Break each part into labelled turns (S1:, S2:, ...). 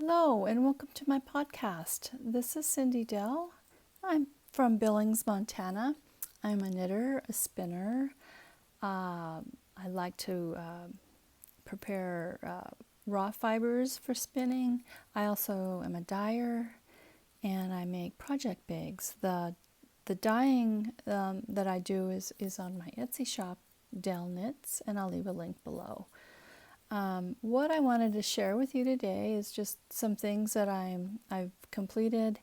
S1: Hello, and welcome to my podcast. This is Cindy Dell. I'm from Billings, Montana. I'm a knitter, a spinner. I like to prepare raw fibers for spinning. I also am a dyer, and I make project bags. The dyeing that I do is on my Etsy shop, DellKnits, and I'll leave a link below. What I wanted to share with you today is just some things that I've completed,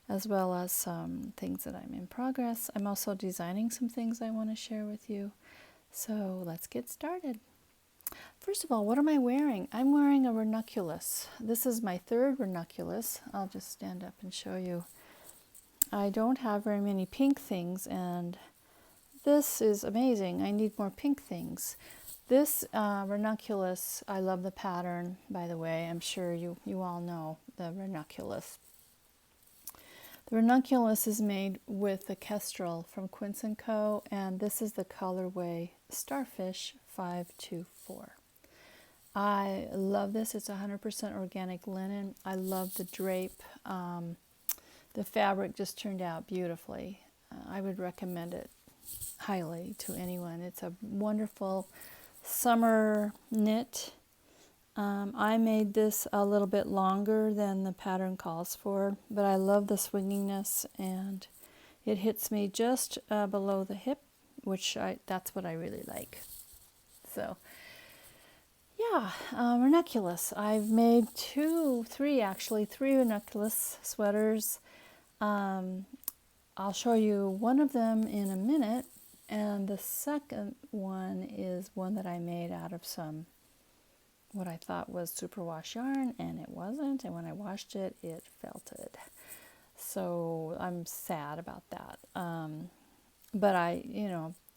S1: as well as some things that I'm in progress. I'm also designing some things I want to share with you. So let's get started. First of all, what am I wearing? I'm wearing a ranunculus. This is my third ranunculus. I'll just stand up and show you. I don't have very many pink things, and this is amazing. I need more pink things. This ranunculus, I love the pattern, by the way. I'm sure you all know the ranunculus. The ranunculus is made with the kestrel from Quince & Co. And this is the colorway Starfish 524. I love this. It's 100% organic linen. I love the drape. The fabric just turned out beautifully. I would recommend it highly to anyone. It's a wonderful summer knit. I made this a little bit longer than the pattern calls for, but I love the swinginess, and it hits me just below the hip, that's what I really like. So yeah, ranunculus. I've made three ranunculus sweaters. I'll show you one of them in a minute. And the second one is one that I made out of what I thought was superwash yarn, and it wasn't. And when I washed it, it felted. So I'm sad about that. But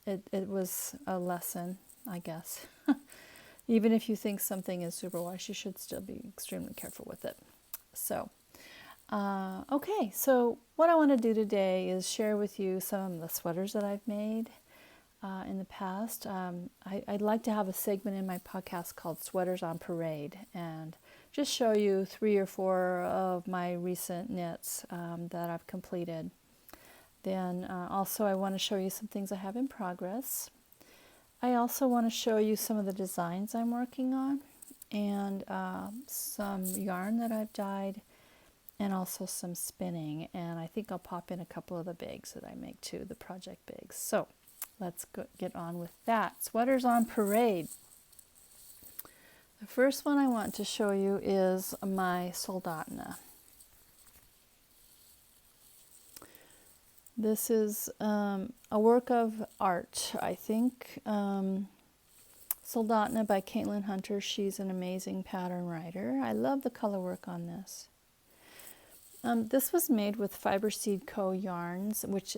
S1: it was a lesson, I guess. Even if you think something is superwash, you should still be extremely careful with it. So, okay. So what I want to do today is share with you some of the sweaters that I've made in the past. I'd like to have a segment in my podcast called Sweaters on Parade, and just show you 3 or 4 of my recent knits that I've completed. Then also I want to show you some things I have in progress. I also want to show you some of the designs I'm working on, and some yarn that I've dyed, and also some spinning. And I think I'll pop in a couple of the bags that I make too, the project bags. So let's get on with that. Sweaters on Parade. The first one I want to show you is my Soldatna. This is a work of art, I think. Soldatna by Caitlin Hunter. She's an amazing pattern writer. I love the color work on this. This was made with Fiber Seed Co. yarns, which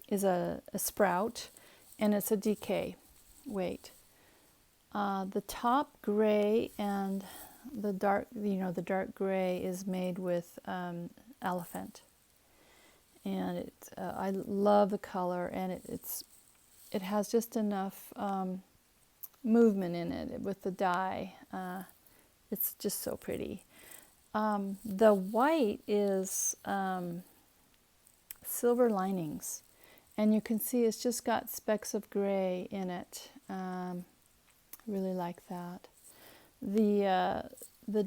S1: is a sprout, and it's a DK weight. The top gray and the dark gray is made with elephant, and I love the color, and it has just enough movement in it with the dye. It's just so pretty. The white is silver linings. And you can see it's just got specks of gray in it. Really like that. The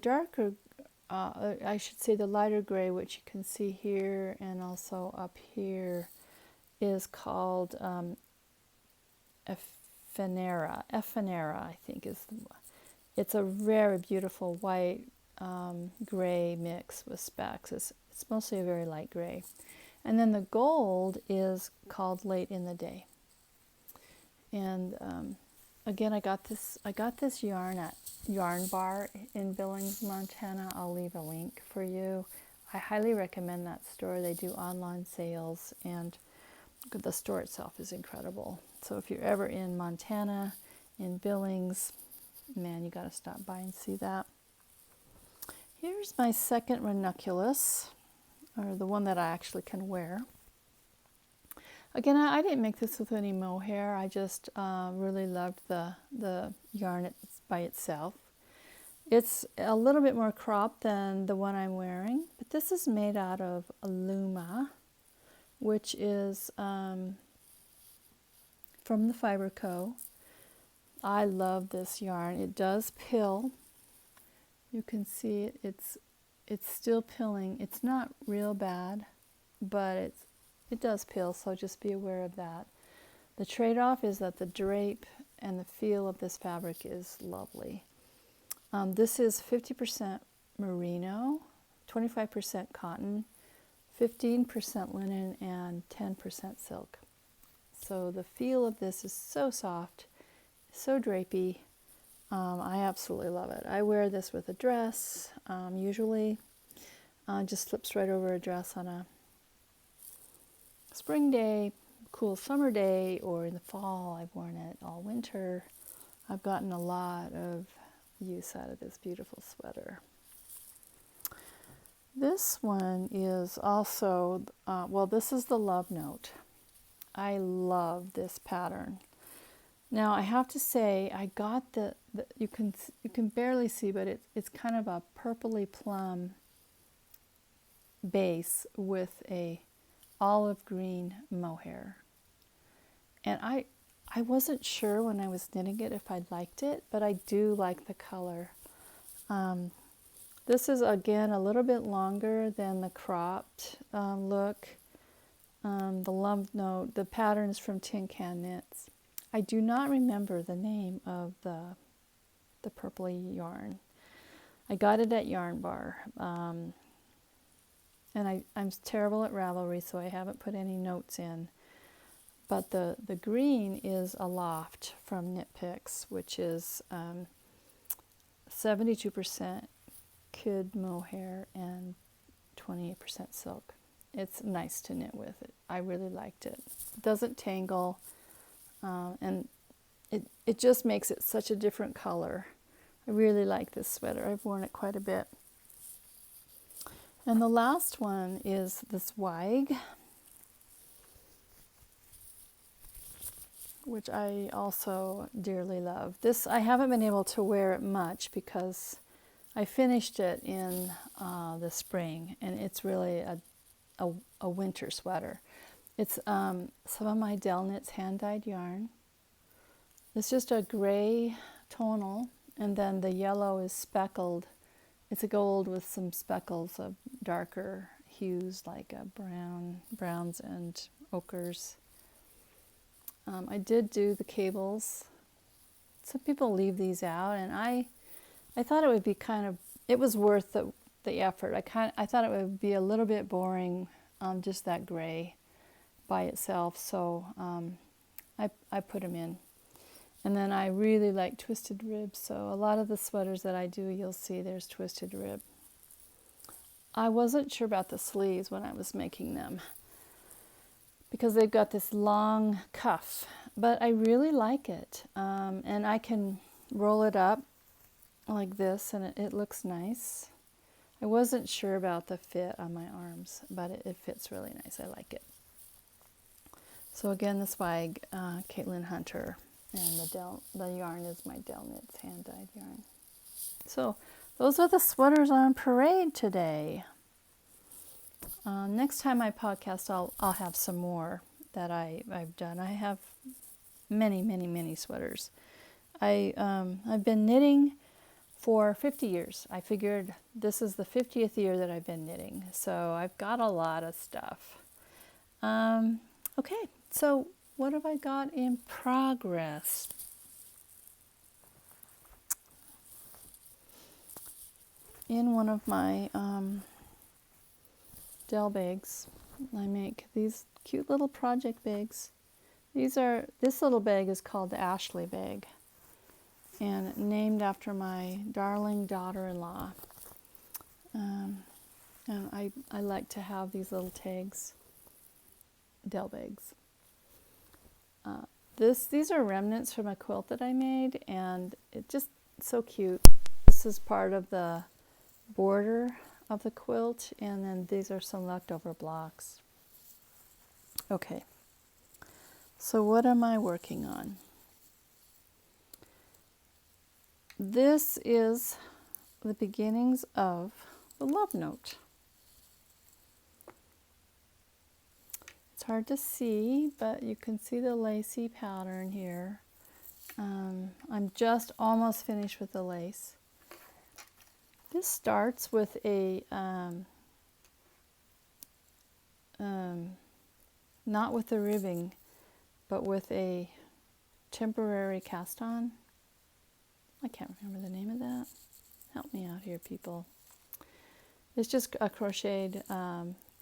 S1: darker, I should say the lighter gray, which you can see here and also up here, is called Ephemeera. Ephemeera, I think, it's a very beautiful white gray mix with specks. It's mostly a very light gray. And then the gold is called Late in the Day. And again, I got this yarn at Yarn Bar in Billings, Montana. I'll leave a link for you. I highly recommend that store. They do online sales, and the store itself is incredible. So if you're ever in Montana, in Billings, man, you got to stop by and see that. Here's my second ranunculus, or the one that I actually can wear. Again, I didn't make this with any mohair. I just really loved the yarn by itself. It's a little bit more cropped than the one I'm wearing, but this is made out of Luma, which is from the Fiber Co. I love this yarn. It does pill. You can see it's still pilling. It's not real bad, but it does pill, so just be aware of that. The trade-off is that the drape and the feel of this fabric is lovely. This is 50% merino, 25% cotton, 15% linen, and 10% silk. So the feel of this is so soft, so drapey. I absolutely love it. I wear this with a dress, usually. Just slips right over a dress on a spring day, cool summer day, or in the fall. I've worn it all winter. I've gotten a lot of use out of this beautiful sweater. This one is also, this is the Love Note. I love this pattern. Now I have to say, I got you can barely see, but it's kind of a purpley plum base with a olive green mohair. And I wasn't sure when I was knitting it if I liked it, but I do like the color. This is again a little bit longer than the cropped look. The Love Note, the pattern is from Tin Can Knits. I do not remember the name of the purpley yarn. I got it at Yarn Bar. And I'm terrible at Ravelry, so I haven't put any notes in. But the green is Aloft from Knit Picks, which is 72% kid mohair and 28% silk. It's nice to knit with. I really liked it. It doesn't tangle, and it just makes it such a different color. I really like this sweater. I've worn it quite a bit. And the last one is the Zweig, which I also dearly love. This, I haven't been able to wear it much because I finished it in the spring, and it's really a winter sweater. It's some of my DellKnits hand-dyed yarn. It's just a gray tonal, and then the yellow is speckled. It's a gold with some speckles of darker hues like browns and ochres. I did do the cables. Some people leave these out, and I thought it would be it was worth the effort. I thought it would be a little bit boring, just that gray by itself, so I put them in. And then I really like twisted rib, so a lot of the sweaters that I do, you'll see there's twisted rib. I wasn't sure about the sleeves when I was making them because they've got this long cuff, but I really like it. And I can roll it up like this, and it looks nice. I wasn't sure about the fit on my arms, but it fits really nice. I like it. So again, the Zweig, Caitlin Hunter, and the yarn is my DellKnits hand-dyed yarn. So those are the sweaters on parade today. Next time I podcast, I'll have some more that I've done. I have many sweaters. I've been knitting for 50 years. I figured this is the 50th year that I've been knitting, so I've got a lot of stuff. Okay, so what have I got in progress? In one of my Dell bags, I make these cute little project bags. This little bag is called the Ashley bag, and named after my darling daughter-in-law. And I like to have these little tags, Dell bags. These are remnants from a quilt that I made, and it's just so cute. This is part of the border of the quilt, and then these are some leftover blocks. Okay, so what am I working on? This is the beginnings of the love note. It's hard to see, but you can see the lacy pattern here. I'm just almost finished with the lace. This starts with a, not with the ribbing, but with a temporary cast on. I can't remember the name of that. Help me out here, people. It's just a crocheted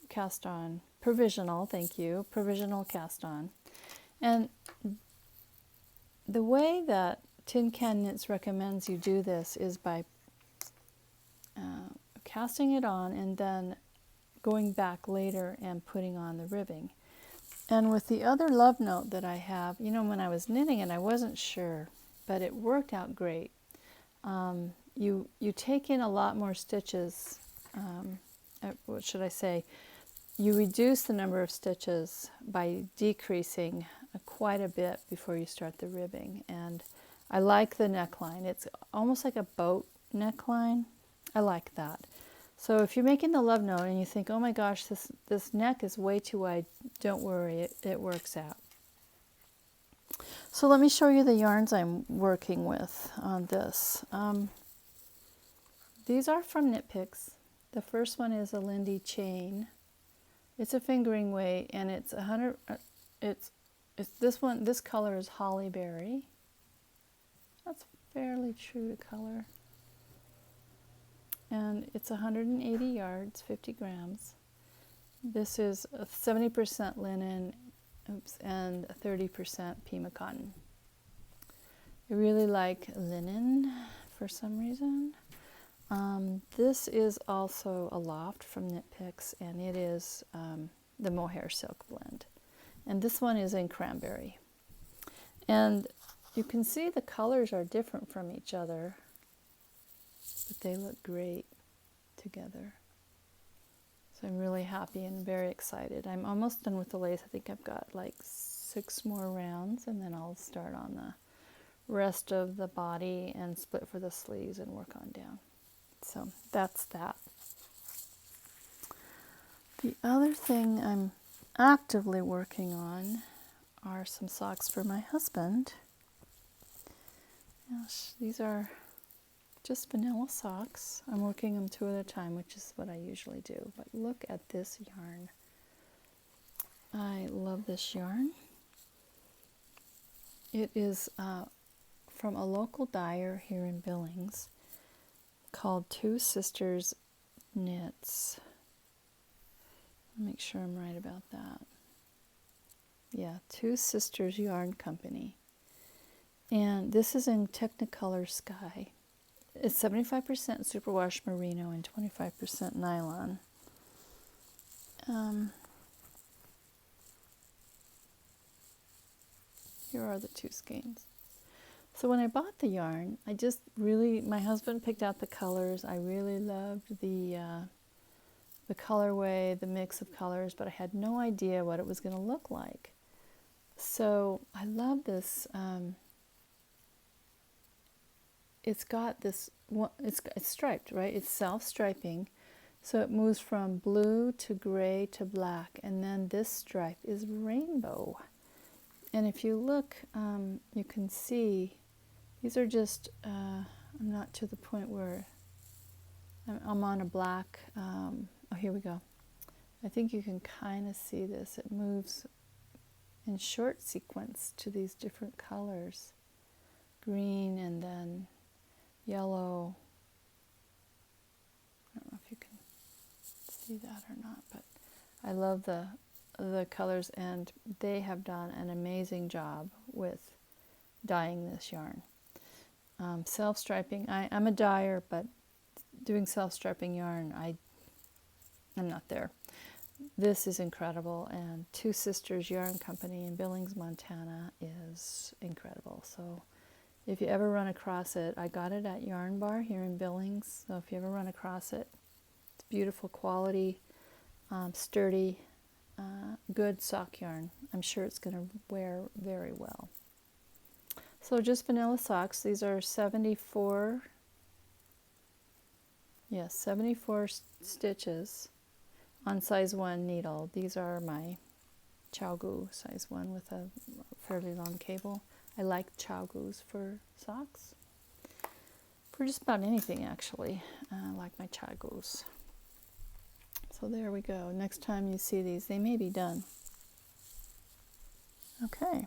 S1: cast on. Provisional, thank you. Provisional cast on. And the way that Tin Can Knits recommends you do this is by casting it on and then going back later and putting on the ribbing. And with the other love note that I have, you know, when I was knitting it, I wasn't sure, but it worked out great. You take in a lot more stitches. What should I say? You reduce the number of stitches by decreasing quite a bit before you start the ribbing. And I like the neckline. It's almost like a boat neckline. I like that. So if you're making the love note and you think, oh my gosh, this neck is way too wide, don't worry, it works out. So let me show you the yarns I'm working with on this. These are from Knit Picks. The first one is a Lindy chain. It's a fingering weight, and it's 100. It's this one. This color is Holly Berry. That's fairly true to color. And it's 180 yards, 50 grams. This is 70% linen, and 30% Pima cotton. I really like linen for some reason. This is also a loft from Knit Picks, and it is the mohair silk blend. And this one is in cranberry. And you can see the colors are different from each other, but they look great together. So I'm really happy and very excited. I'm almost done with the lace. I think I've got like 6 more rounds, and then I'll start on the rest of the body and split for the sleeves and work on down. So that's that. The other thing I'm actively working on are some socks for my husband. Yes, these are just vanilla socks. I'm working them 2 at a time, which is what I usually do. But look at this yarn. I love this yarn. It is from a local dyer here in Billings called Two Sisters Knits. Make sure I'm right about that. Yeah, Two Sisters Yarn Company. And this is in Technicolor Sky. It's 75% superwash merino and 25% nylon. Here are the 2 skeins. So when I bought the yarn, my husband picked out the colors. I really loved the colorway, the mix of colors, but I had no idea what it was going to look like. So I love this. It's got this, it's striped, right? It's self-striping. So it moves from blue to gray to black, and then this stripe is rainbow. And if you look, you can see these are just, I'm not to the point where I'm on a black, oh, here we go. I think you can kind of see this. It moves in short sequence to these different colors. Green and then yellow. I don't know if you can see that or not, but I love the colors, and they have done an amazing job with dyeing this yarn. Self-striping, I'm a dyer, but doing self-striping yarn, I'm not there. This is incredible, and Two Sisters Yarn Company in Billings, Montana is incredible. So if you ever run across it, I got it at Yarn Bar here in Billings, so if you ever run across it, it's beautiful quality, sturdy, good sock yarn. I'm sure it's going to wear very well. So just vanilla socks. These are 74 Yes, 74 stitches on size 1 needle. These are my Chow size 1 with a fairly long cable. I like Chow for socks. For just about anything, actually. I like my Chow. So there we go. Next time you see these, they may be done. Okay.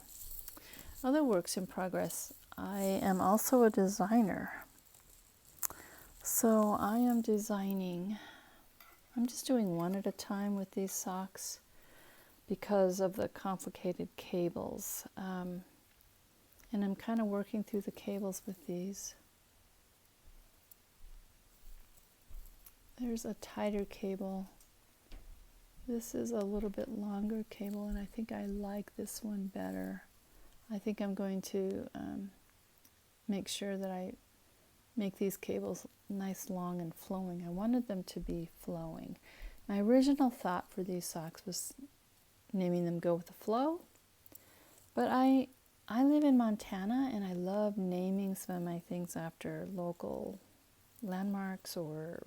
S1: Other works in progress. I am also a designer. So I am designing, I'm just doing one at a time with these socks because of the complicated cables. And I'm kind of working through the cables with these. There's a tighter cable. This is a little bit longer cable, and I think I like this one better. I think I'm going to make sure that I make these cables nice, long, and flowing. I wanted them to be flowing. My original thought for these socks was naming them Go With The Flow, but I live in Montana, and I love naming some of my things after local landmarks or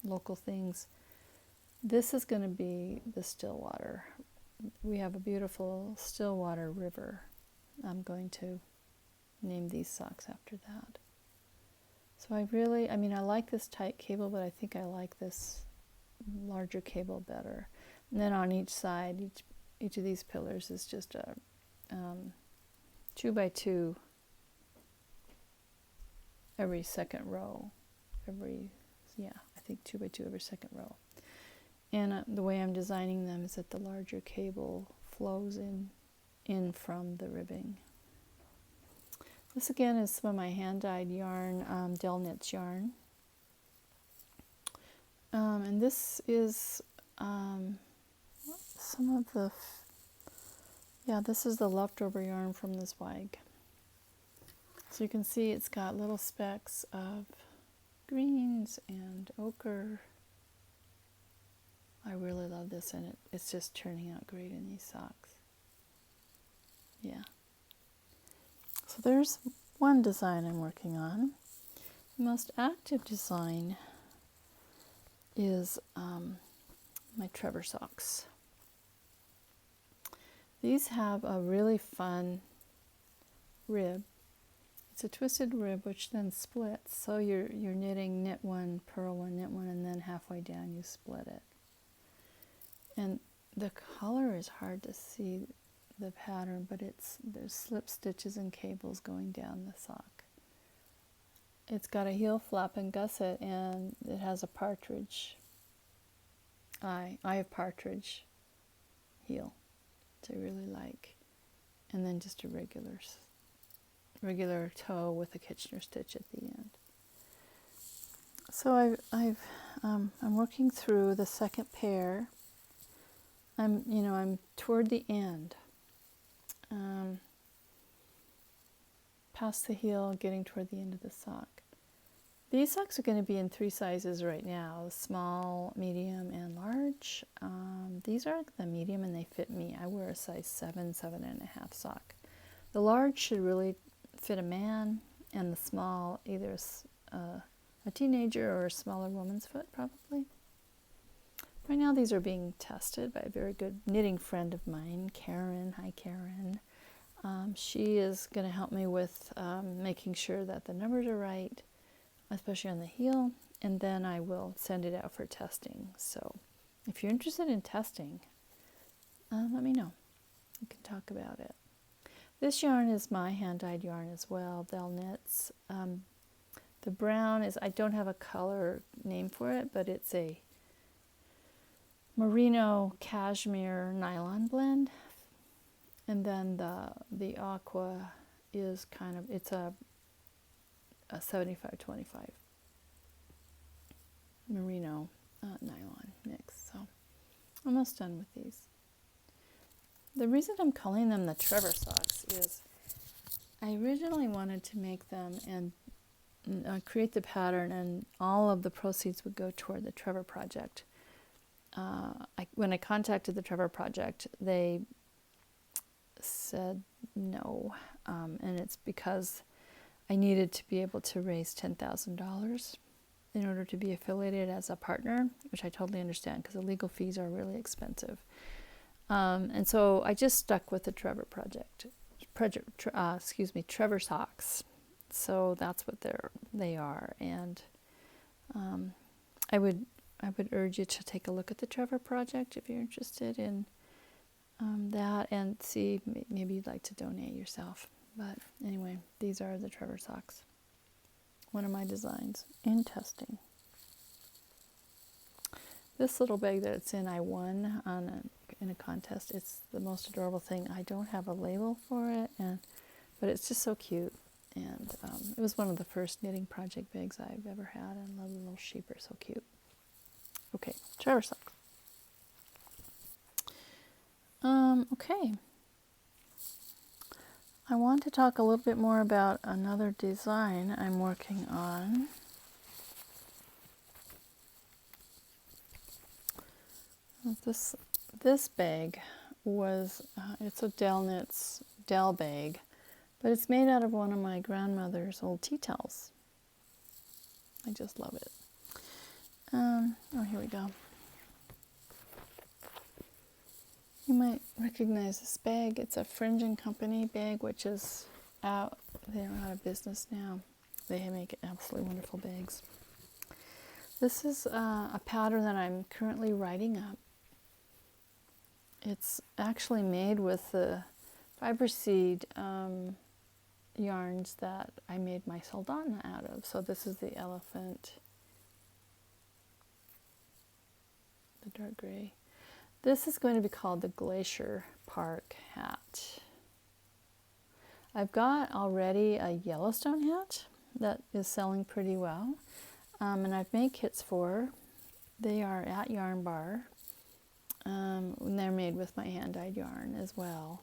S1: local things. This is going to be the Stillwater. We have a beautiful Stillwater river. I'm going to name these socks after that. So I like this tight cable, but I think I like this larger cable better. And then on each side, each of these pillars is just a 2x2 every second row. I think 2x2 every second row. And the way I'm designing them is that the larger cable flows in from the ribbing. This again is some of my hand-dyed yarn, DellKnits yarn. And this is some of the, this is the leftover yarn from the Zweig. So you can see it's got little specks of greens and ochre. I really love this, and it's just turning out great in these socks. Yeah. So there's one design I'm working on. The most active design is my Trevor socks. These have a really fun rib. It's a twisted rib which then splits. So you're knitting knit one, purl one, knit one, and then halfway down you split it. And the color is hard to see the pattern, but there's slip stitches and cables going down the sock. It's got a heel flap and gusset, and it has a partridge eye. I have partridge heel, which I really like, and then just a regular toe with a Kitchener stitch at the end. So I'm working through the second pair. I'm toward the end, past the heel, getting toward the end of the sock. These socks are going to be in 3 sizes right now: small, medium, and large. These are the medium, and they fit me. I wear a size 7, 7.5 sock. The large should really fit a man, and the small either a teenager or a smaller woman's foot, probably. Right now these are being tested by a very good knitting friend of mine, Karen. Hi, Karen. She is going to help me with making sure that the numbers are right, especially on the heel, and then I will send it out for testing. So if you're interested in testing, let me know. We can talk about it. This yarn is my hand-dyed yarn as well, DellKnits. The brown is, I don't have a color name for it, but it's a merino cashmere nylon blend. And then the aqua is it's a 75-25 merino nylon mix. So almost done with these. The reason I'm calling them the Trevor socks is I originally wanted to make them and create the pattern, and all of the proceeds would go toward the Trevor project. When I contacted the Trevor project, they said no, and it's because I needed to be able to raise $10,000 in order to be affiliated as a partner, which I totally understand because the legal fees are really expensive. And so I just stuck with the Trevor project, Trevor socks. So that's what they are, and I would urge you to take a look at the Trevor project if you're interested in that, and see maybe you'd like to donate yourself. But anyway, these are the Trevor socks. One of my designs in testing. This little bag that it's in, I won in a contest. It's the most adorable thing. I don't have a label for it, but it's just so cute. And it was one of the first knitting project bags I've ever had. I love the little sheep, are so cute. Okay, Trevor socks. Okay. I want to talk a little bit more about another design I'm working on. This bag was, it's a DellKnits Dell bag, but it's made out of one of my grandmother's old tea towels. I just love it. Oh, here we go. You might recognize this bag. It's a Fringe & Company bag, which is out. They're out of business now. They make absolutely wonderful bags. This is a pattern that I'm currently writing up. It's actually made with the fiber seed yarns that I made my Saldana out of. So this is the elephant, the dark gray. This is going to be called the Glacier Park hat. I've got already a Yellowstone hat that is selling pretty well, and I've made kits for. They are at Yarn Bar, and they're made with my hand-dyed yarn as well.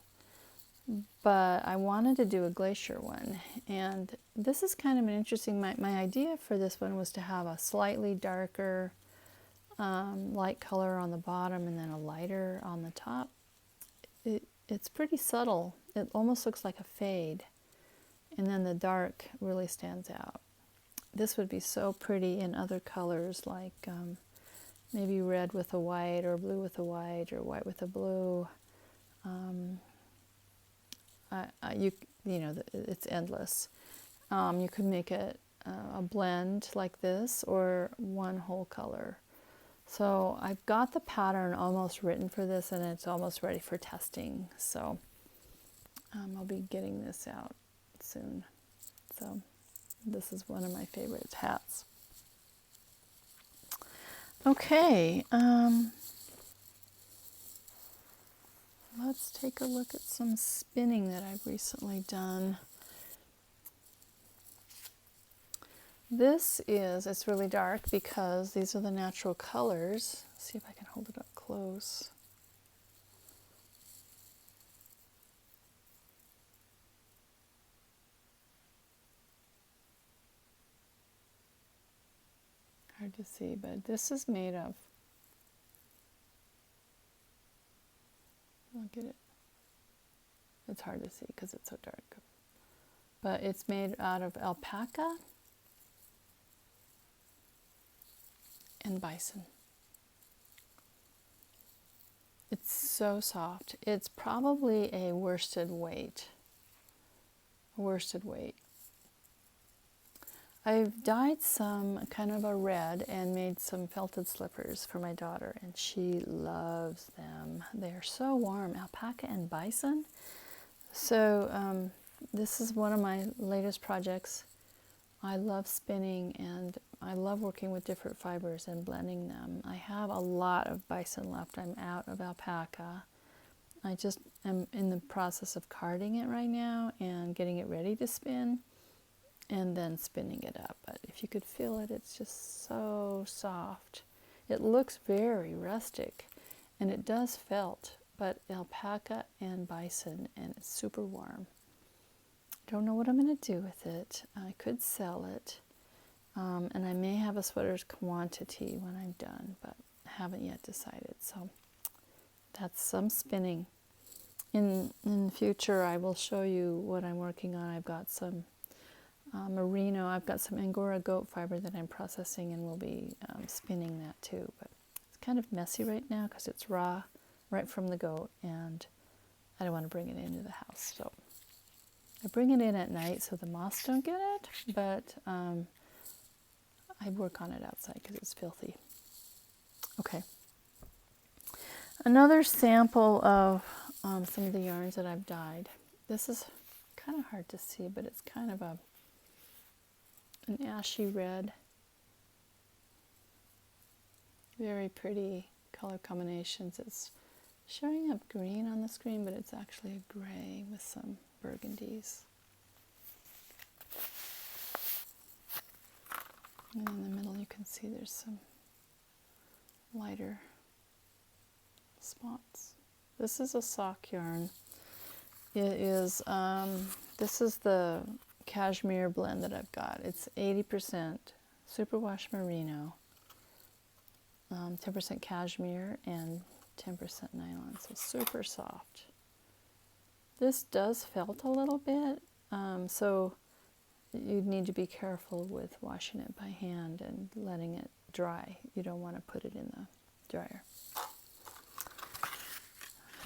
S1: But I wanted to do a glacier one, and this is kind of an interesting, my idea for this one was to have a slightly darker light color on the bottom and then a lighter on the top. It's pretty subtle. It almost looks like a fade, and then the dark really stands out. This would be so pretty in other colors, like maybe red with a white, or blue with a white, or white with a blue. It's endless. You could make it a blend like this, or one whole color. So I've got the pattern almost written for this, and it's almost ready for testing. So I'll be getting this out soon. So this is one of my favorite hats. Okay, let's take a look at some spinning that I've recently done. It's really dark because these are the natural colors. Let's see if I can hold it up close. Hard to see, but this is made of, I'll get it. It's hard to see because it's so dark. But it's made out of alpaca and bison. It's so soft. It's probably a worsted weight. I've dyed some kind of a red and made some felted slippers for my daughter, and she loves them. They're so warm. Alpaca and bison. So this is one of my latest projects. I love spinning, and I love working with different fibers and blending them. I have a lot of bison left. I'm out of alpaca. I just am in the process of carding it right now and getting it ready to spin, and then spinning it up. But if you could feel it, it's just so soft. It looks very rustic, and it does felt, but alpaca and bison, and it's super warm. Don't know what I'm going to do with it. I could sell it, and I may have a sweater's quantity when I'm done, but haven't yet decided. So that's some spinning. In the future, I will show you what I'm working on. I've got some merino. I've got some Angora goat fiber that I'm processing, and we'll be spinning that too. But it's kind of messy right now because it's raw right from the goat, and I don't want to bring it into the house. So I bring it in at night so the moths don't get it, but I work on it outside because it's filthy. Okay. Another sample of some of the yarns that I've dyed. This is kind of hard to see, but it's kind of an ashy red. Very pretty color combinations. It's showing up green on the screen, but it's actually a gray with some burgundies. And in the middle you can see there's some lighter spots. This is a sock yarn. It is, this is the cashmere blend that I've got. It's 80% superwash merino, 10% cashmere, and 10% nylon, so super soft. This does felt a little bit, so you'd need to be careful with washing it by hand and letting it dry. You don't want to put it in the dryer.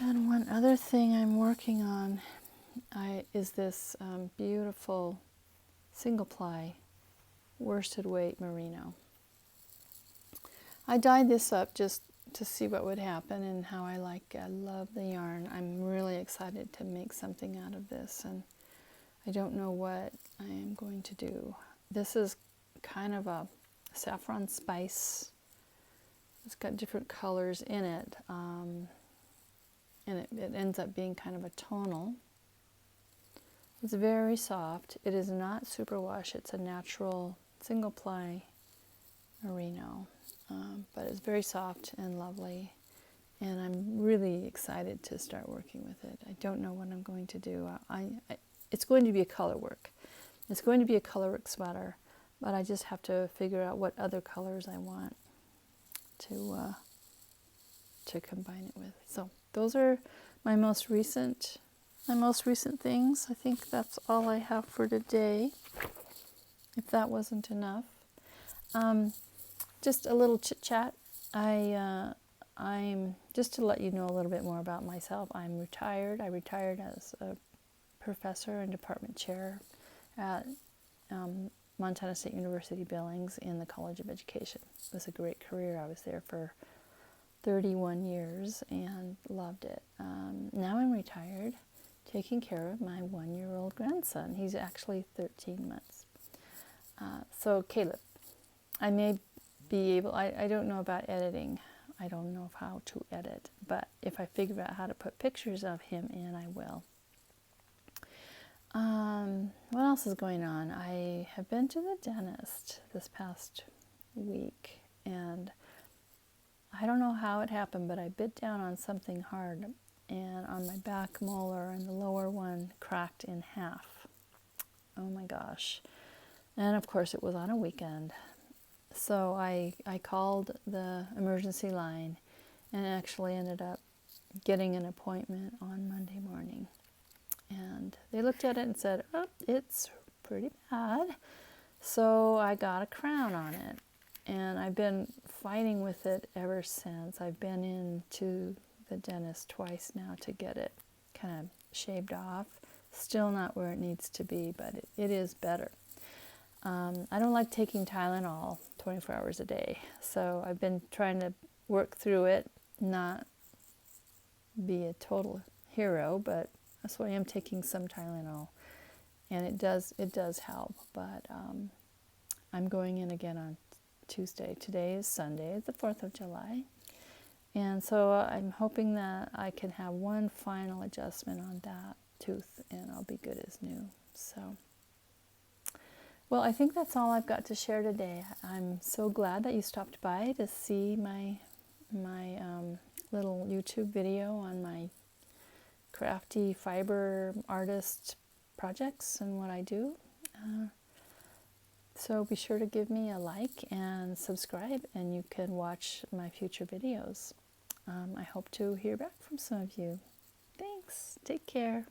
S1: And one other thing I'm working on is this beautiful single ply worsted weight merino. I dyed this up just to see what would happen and how I love the yarn. I'm really excited to make something out of this, and I don't know what I am going to do. This is kind of a saffron spice. It's got different colors in it, and it ends up being kind of a tonal. It's very soft. It is not superwash. It's a natural single ply merino, but it's very soft and lovely, and I'm really excited to start working with it. I don't know what I'm going to do. It's going to be a color work. It's going to be a color work sweater, but I just have to figure out what other colors I want to combine it with. So those are my most recent things. I think that's all I have for today, if that wasn't enough. Just a little chit chat. I'm just to let you know a little bit more about myself. I'm retired. I retired as a professor and department chair at Montana State University Billings in the College of Education. It was a great career. I was there for 31 years and loved it. Now I'm retired, taking care of my 1-year-old grandson. He's actually 13 months. So Caleb, I may be able, I don't know about editing. I don't know how to edit, but if I figure out how to put pictures of him in, I will. What else is going on? I have been to the dentist this past week, and I don't know how it happened, but I bit down on something hard, and on my back molar, and the lower one cracked in half. Oh my gosh. And of course it was on a weekend. So I called the emergency line and actually ended up getting an appointment on Monday morning. And they looked at it and said, oh, it's pretty bad. So I got a crown on it. And I've been fighting with it ever since. I've been into the dentist twice now to get it kind of shaved off. Still not where it needs to be, but it is better. I don't like taking Tylenol 24 hours a day. So I've been trying to work through it, not be a total hero, but that's why I'm taking some Tylenol. And it does help, but I'm going in again on Tuesday. Today is Sunday, the 4th of July. And so I'm hoping that I can have one final adjustment on that tooth and I'll be good as new. So, well, I think that's all I've got to share today. I'm so glad that you stopped by to see my little YouTube video on my crafty fiber artist projects and what I do. So be sure to give me a like and subscribe, and you can watch my future videos. I hope to hear back from some of you. Thanks. Take care.